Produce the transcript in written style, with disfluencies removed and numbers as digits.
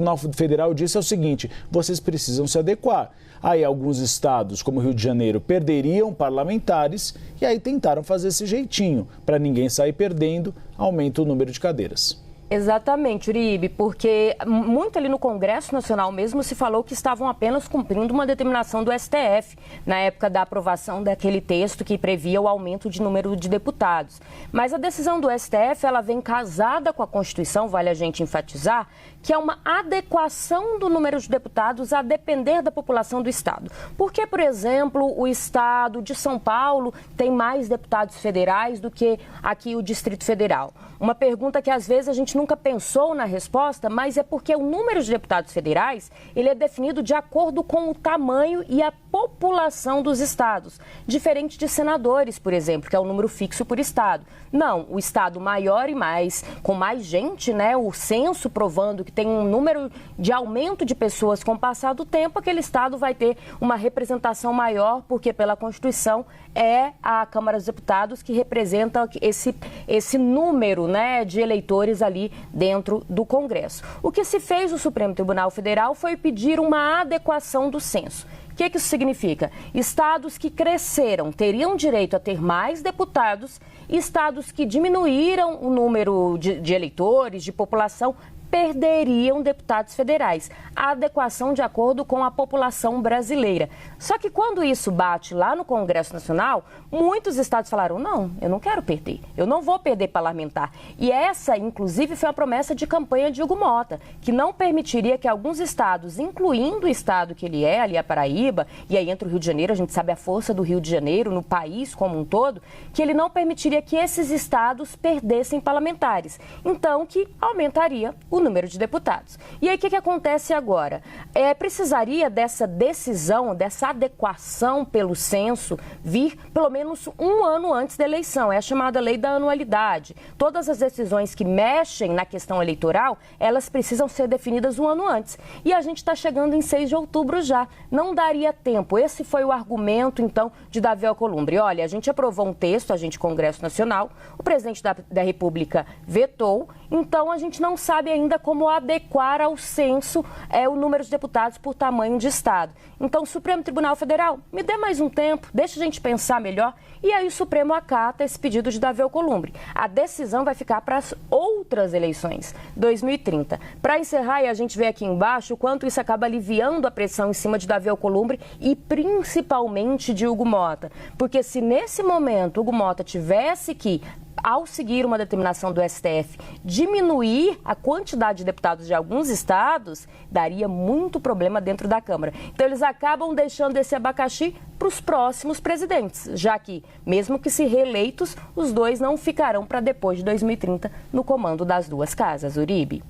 Tribunal Federal disse é o seguinte: vocês precisam se adequar. Aí alguns estados, como o Rio de Janeiro, perderiam parlamentares e aí tentaram fazer esse jeitinho. Para ninguém sair perdendo, aumenta o número de cadeiras. Exatamente, Uribe, porque muito ali no Congresso Nacional mesmo se falou que estavam apenas cumprindo uma determinação do STF, na época da aprovação daquele texto que previa o aumento de número de deputados. Mas a decisão do STF, ela vem casada com a Constituição, vale a gente enfatizar, que é uma adequação do número de deputados a depender da população do Estado. Porque, por exemplo, o Estado de São Paulo tem mais deputados federais do que aqui o Distrito Federal? Uma pergunta que às vezes a gente nunca pensou na resposta, mas é porque o número de deputados federais, ele é definido de acordo com o tamanho e a população dos estados, diferente de senadores, por exemplo, que é o número fixo por estado. Não, o estado maior e mais, com mais gente, né, o censo provando que tem um número de aumento de pessoas com o passar do tempo, aquele estado vai ter uma representação maior, porque pela Constituição é a Câmara dos Deputados que representa esse número, né, de eleitores ali dentro do Congresso. O que se fez no Supremo Tribunal Federal foi pedir uma adequação do censo. O que isso significa? Estados que cresceram teriam direito a ter mais deputados, estados que diminuíram o número de eleitores, de população, perderiam deputados federais. A adequação de acordo com a população brasileira. Só que quando isso bate lá no Congresso Nacional, muitos estados falaram: não, eu não quero perder, eu não vou perder parlamentar. E essa, inclusive, foi a promessa de campanha de Hugo Mota, que não permitiria que alguns estados, incluindo o estado que ele é, ali a Paraíba, e aí entra o Rio de Janeiro, a gente sabe a força do Rio de Janeiro no país como um todo, que ele não permitiria que esses estados perdessem parlamentares. Então, que aumentaria o número de deputados. E aí, o que acontece agora? Precisaria dessa decisão, dessa adequação pelo censo, vir pelo menos um ano antes da eleição. É a chamada lei da anualidade. Todas as decisões que mexem na questão eleitoral, elas precisam ser definidas um ano antes. E a gente está chegando em 6 de outubro já. Não daria tempo. Esse foi o argumento, então, de Davi Alcolumbre. Olha, a gente aprovou um texto, Congresso Nacional, o presidente da República vetou, então a gente não sabe ainda como adequar ao censo o número de deputados por tamanho de estado. Então, o Supremo Tribunal Federal, me dê mais um tempo, deixa a gente pensar melhor. E aí o Supremo acata esse pedido de Davi Alcolumbre. A decisão vai ficar para as outras eleições, 2030. Para encerrar, e a gente vê aqui embaixo o quanto isso acaba aliviando a pressão em cima de Davi Alcolumbre e principalmente de Hugo Mota. Porque se nesse momento Hugo Mota tivesse que, ao seguir uma determinação do STF, diminuir a quantidade de deputados de alguns estados, daria muito problema dentro da Câmara. Então, eles acabam deixando esse abacaxi para os próximos presidentes, já que, mesmo que se reeleitos, os dois não ficarão para depois de 2030 no comando das duas casas. Uribe.